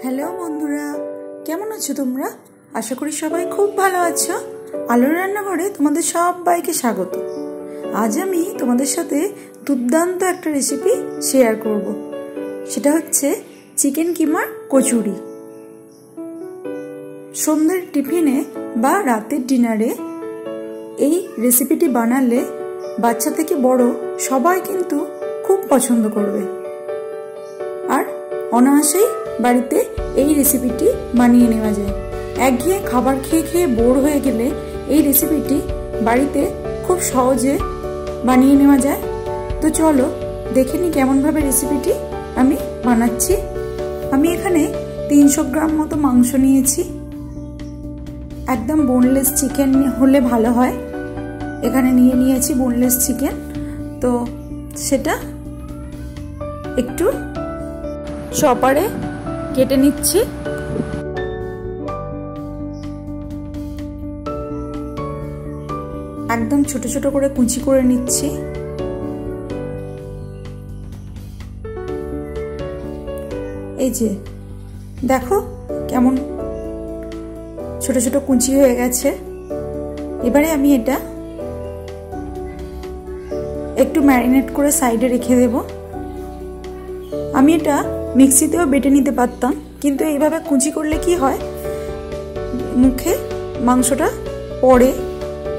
Hello বন্ধুরা, কেমন আছো তোমরা? আশা করি সবাই খুব ভালো আছো। আলোর রান্নাঘরে তোমাদের সবাইকে স্বাগত। আজ আমি তোমাদের সাথে দুর্দান্ত একটা রেসিপি শেয়ার করব। সেটা হচ্ছে চিকেন কিমার কচুরি। সন্ধ্যের টিফিনে বা রাতের ডিনারে এই রেসিপিটি বানালে বাচ্চা থেকে বড় সবাই কিন্তু খুব পছন্দ করবে। আর অনায়াসেই বাড়িতে এই রেসিপিটি বানিয়ে নেওয়া যায়। একঘেয়ে খাবার খেয়ে খেয়ে বোর হয়ে গেলে এই রেসিপিটি বাড়িতে খুব সহজে বানিয়ে নেওয়া যায়। তো চলো দেখে নিই কেমনভাবে রেসিপিটি আমি বানাচ্ছি। আমি এখানে 300 গ্রাম মতো মাংস নিয়েছি। একদম বোনলেস চিকেন হলে ভালো হয়। এখানে নিয়েছি বোনলেস চিকেন। তো সেটা একটু চপারে কেটে নিচ্ছি। একদম ছোট ছোট করে কুচি করে নিচ্ছি। এই যে দেখো কেমন ছোট ছোট কুচি হয়ে গেছে। এবারে আমি এটা একটু ম্যারিনেট করে সাইডে রেখে দেব। আমি এটা মিক্সিতেও বেটে নিতে পারতাম, কিন্তু এইভাবে কুচি করলে কি হয়, মুখে মাংসটা পড়ে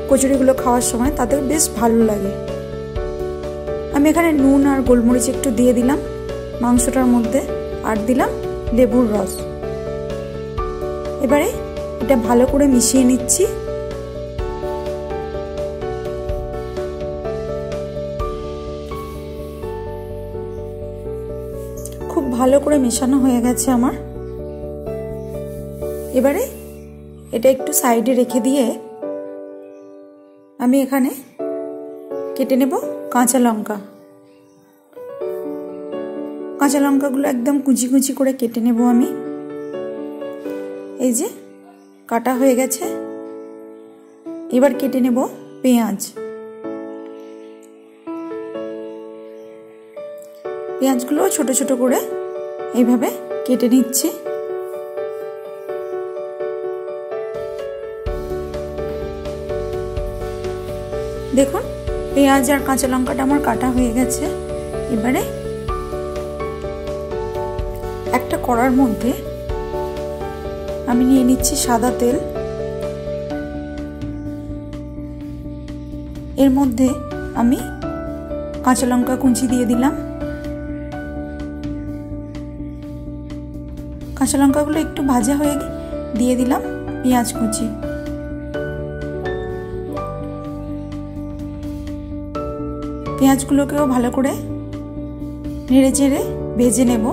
কচুরিগুলো খাওয়ার সময়, তাতে বেশ ভালো লাগে। আমি এখানে নুন আর গোলমরিচ একটু দিয়ে দিলাম মাংসটার মধ্যে, আর দিলাম লেবুর রস। এবারে এটা ভালো করে মিশিয়ে নিচ্ছি। খুব ভালো করে মেশানো হয়ে গেছে আমার। এবারে এটা একটু সাইডে রেখে দিয়ে আমি এখানে কেটে নেব কাঁচা লঙ্কা। কাঁচা লঙ্কাগুলো একদম কুচি কুচি করে কেটে নেব আমি। এই যে কাটা হয়ে গেছে। এবার কেটে নেব পেঁয়াজ। পেঁয়াজগুলো ছোট ছোট করে এইভাবে কেটে নিচ্ছি। দেখুন পেঁয়াজ আর কাঁচা লঙ্কাটা আমার কাটা হয়ে গেছে। এবারে একটা কড়ার মধ্যে আমি নিয়ে নিচ্ছি সাদা তেল। এর মধ্যে আমি কাঁচা লঙ্কা কুচি দিয়ে দিলাম। কাঁচা লঙ্কাগুলো একটু ভাজা হয়ে দিয়ে দিলাম পেঁয়াজ কুচি। পেঁয়াজগুলোকেও ভালো করে নেড়ে চেড়ে ভেজে নেব।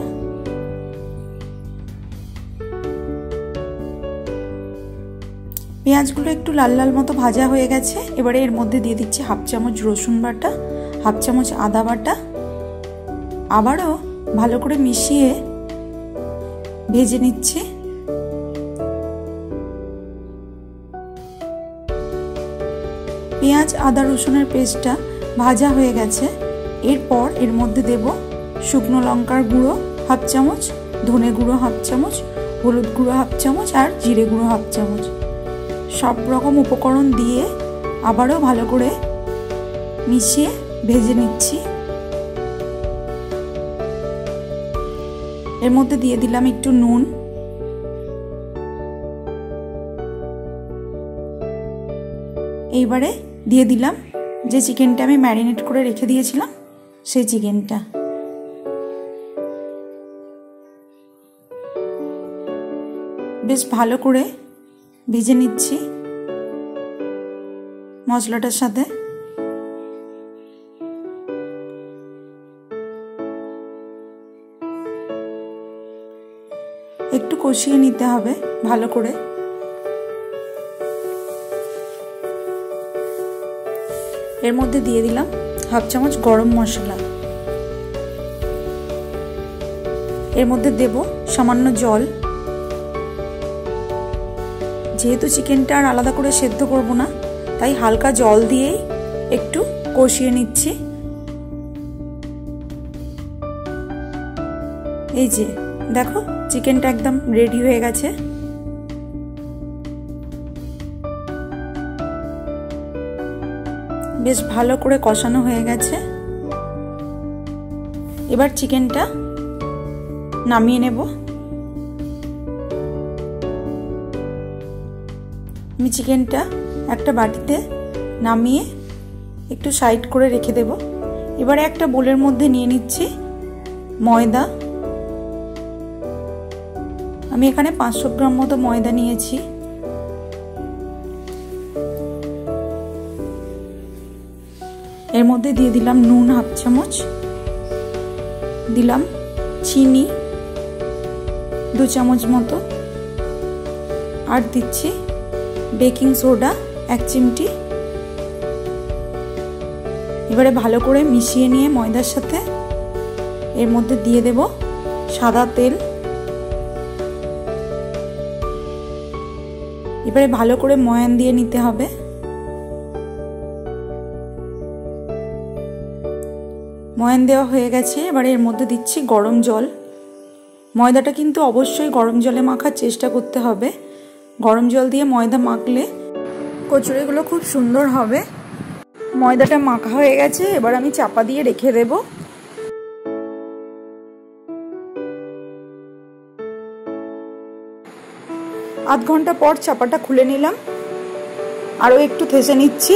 পেঁয়াজগুলো একটু লাল লাল মতো ভাজা হয়ে গেছে। এবারে এর মধ্যে দিয়ে দিচ্ছি 1/2 চামচ রসুন বাটা, 1/2 চামচ আদা বাটা। আবারও ভালো করে মিশিয়ে ভেজে নিচ্ছি। পেঁয়াজ আদা রসুনের পেস্টটা ভাজা হয়ে গেছে। এরপর এর মধ্যে দেব শুকনো লঙ্কার গুঁড়ো 1/2 চামচ, ধনে গুঁড়ো 1/2 চামচ, হলুদ গুঁড়ো 1/2 চামচ আর জিরে গুঁড়ো 1/2 চামচ। সব রকম উপকরণ দিয়ে আবারও ভালো করে মিশিয়ে ভেজে নিচ্ছি। এর মধ্যে দিয়ে দিলাম একটু নুন। এইবারে দিয়ে দিলাম যে চিকেনটা আমি ম্যারিনেট করে রেখে দিয়েছিলাম, সেই চিকেনটা। বেশ ভালো করে ভেজে নিচ্ছি মশলাটার সাথে। একটু কষিয়ে নিতে হবে ভালো করে। এর মধ্যে দিয়ে দিলাম 1/2 চামচ গরম মশলা। এর মধ্যে দেব সামান্য জল। যেহেতু চিকেনটা আর আলাদা করে সেদ্ধ করব না, তাই হালকা জল দিয়েই একটু কষিয়ে নিচ্ছি। এই যে দেখো চিকেনটা একদম রেডি হয়ে গেছে। বেশ ভালো করে কষানো হয়ে গেছে। এবার চিকেনটা নামিয়ে নেব। আমি চিকেনটা একটা বাটিতে নামিয়ে একটু সাইড করে রেখে দেব। এবারে একটা বোলের মধ্যে নিয়ে নিচ্ছি ময়দা। আমি এখানে 500 গ্রাম মতো ময়দা নিয়েছি। এর মধ্যে দিয়ে দিলাম নুন হাফ চামচ, দিলাম চিনি 2 চামচ মতো, আর দিচ্ছি বেকিং সোডা 1 চিমটি। এবারে ভালো করে মিশিয়ে নিয়ে ময়দার সাথে এর মধ্যে দিয়ে দেব সাদা তেল। এবারে ভালো করে ময়ান দিয়ে নিতে হবে। ময়ান দেওয়া হয়ে গেছে। এবারে এর মধ্যে দিচ্ছি গরম জল। ময়দাটা কিন্তু অবশ্যই গরম জলে মাখার চেষ্টা করতে হবে। গরম জল দিয়ে ময়দা মাখলে কচুরিগুলো খুব সুন্দর হবে। ময়দাটা মাখা হয়ে গেছে। এবার আমি চাপা দিয়ে রেখে দেব। আধ ঘন্টা পর চাপাটা খুলে নিলাম, আরও একটু থেসে নিচ্ছি।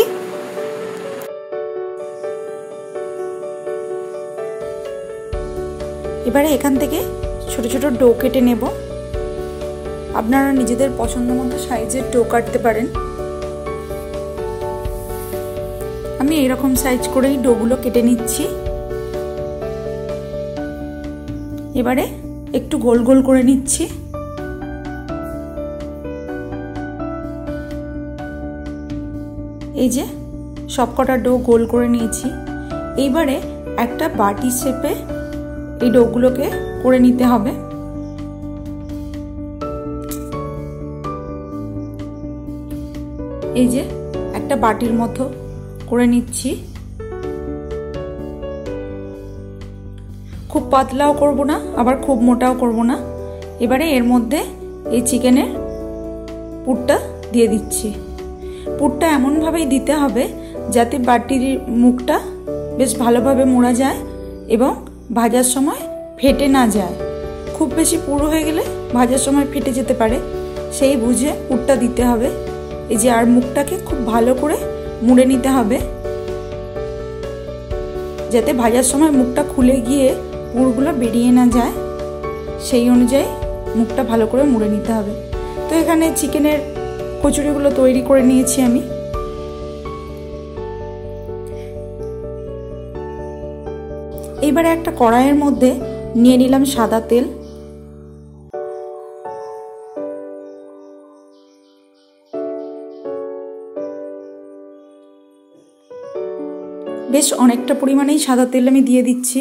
এবারে এখান থেকে ছোট ছোট ডো কেটে নেব। আপনারা নিজেদের পছন্দ মতো সাইজের ডো কাটতে পারেন। আমি এরকম সাইজ করেই ডোগুলো কেটে নিচ্ছি। এবারে একটু গোল গোল করে নিচ্ছি। এই যে সবকটা ডো গোল করে নিয়েছি। এইবারে একটা বাটি শেপে এই ডোগুলোকে করে নিতে হবে। এই যে একটা বাটির মতো করে নিচ্ছি। খুব পাতলাও করব না, আবার খুব মোটাও করব না। এবারে এর মধ্যে এই চিকেনের পুরটা দিয়ে দিচ্ছি। পুরটা এমনভাবেই দিতে হবে যাতে বাটির মুখটা বেশ ভালোভাবে মোড়া যায় এবং ভাজার সময় ফেটে না যায়। খুব বেশি পুরো হয়ে গেলে ভাজার সময় ফেটে যেতে পারে, সেই বুঝে পুরটা দিতে হবে। এই যে আর মুখটাকে খুব ভালো করে মুড়ে নিতে হবে যাতে ভাজার সময় মুখটা খুলে গিয়ে পুরগুলো বেরিয়ে না যায়। সেই অনুযায়ী মুখটা ভালো করে মুড়ে নিতে হবে। তো এখানে চিকেনের কচুরিগুলো তৈরি করে নিয়েছি আমি। এইবারে একটা কড়াইয়ের মধ্যে নিয়ে নিলাম সাদা তেল। বেশ অনেকটা পরিমাণেই সাদা তেল আমি দিয়ে দিচ্ছি,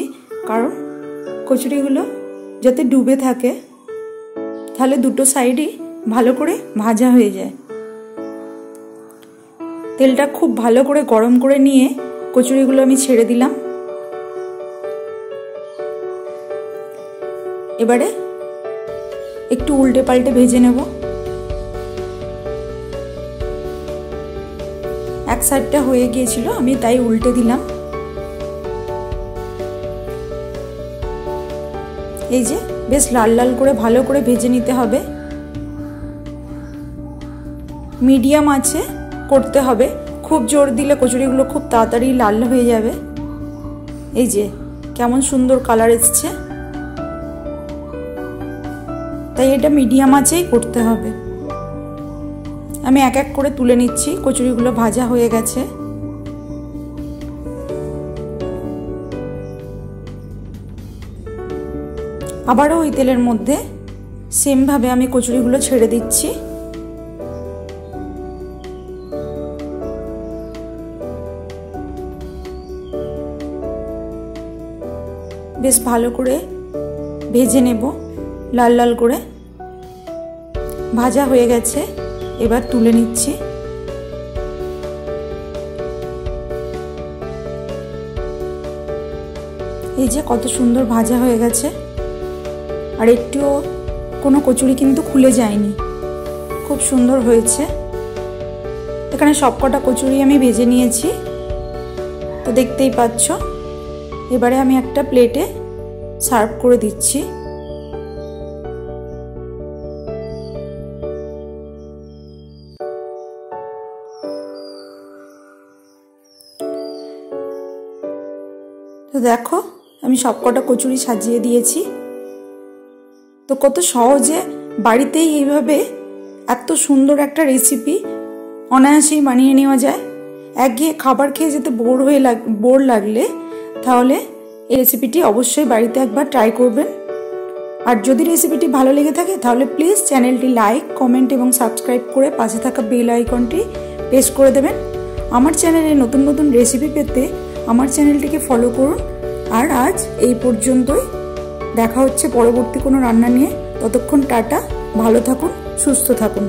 কারণ কচুরিগুলো যাতে ডুবে থাকে, তাহলে দুটো সাইডই ভালো করে ভাজা হয়ে যায়। তেলটা খুব ভালো করে গরম করে নিয়ে কচুরিগুলো আমি ছেড়ে দিলাম। এবারে একটু উল্টে পাল্টে ভেজে নেব। এক সাইডটা হয়ে গিয়েছিল, আমি তাই উল্টে দিলাম। এই যে বেশ লাল লাল করে ভালো করে ভেজে নিতে হবে। মিডিয়াম আঁচে করতে হবে, খুব জোর দিলে কচুরিগুলো খুব তাড়াতাড়ি লাল হয়ে যাবে। এই যে কেমন সুন্দর কালার এসছে, তাই এটা মিডিয়াম আঁচেই করতে হবে। আমি এক এক করে তুলে নিচ্ছি। কচুরিগুলো ভাজা হয়ে গেছে। আবারও ওই তেলের মধ্যে সেমভাবে আমি কচুরিগুলো ছেড়ে দিচ্ছি। বেশ ভালো করে ভেজে নেব, লাল লাল করে। ভাজা হয়ে গেছে, এবার তুলে নিচ্ছি। এই যে কত সুন্দর ভাজা হয়ে গেছে। আর একটুও কোনো কচুরি কিন্তু খুলে যায়নি, খুব সুন্দর হয়েছে। এখানে সবকটা কচুরি আমি ভেজে নিয়েছি, তো দেখতেই পাচ্ছ। এবারে আমি একটা প্লেটে সার্ভ করে দিচ্ছি। তো দেখো আমি সবকটা কচুরি সাজিয়ে দিয়েছি। তো কত সহজে বাড়িতেই এইভাবে এত সুন্দর একটা রেসিপি অনায়াসেই বানিয়ে নেওয়া যায়। একঘেয়ে খাবার খেয়ে যেতে বোর লাগলে তাহলে এই রেসিপিটি অবশ্যই বাড়িতে একবার ট্রাই করবেন। আর যদি রেসিপিটি ভালো লেগে থাকে তাহলে প্লিজ চ্যানেলটি লাইক, কমেন্ট এবং সাবস্ক্রাইব করে পাশে থাকা বেল আইকনটি প্রেস করে দেবেন। আমার চ্যানেলে নতুন নতুন রেসিপি পেতে আমার চ্যানেলটিকে ফলো করুন। আর আজ এই পর্যন্তই, দেখা হচ্ছে পরবর্তী কোনো রান্না নিয়ে। ততক্ষণ টাটা, ভালো থাকুন, সুস্থ থাকুন।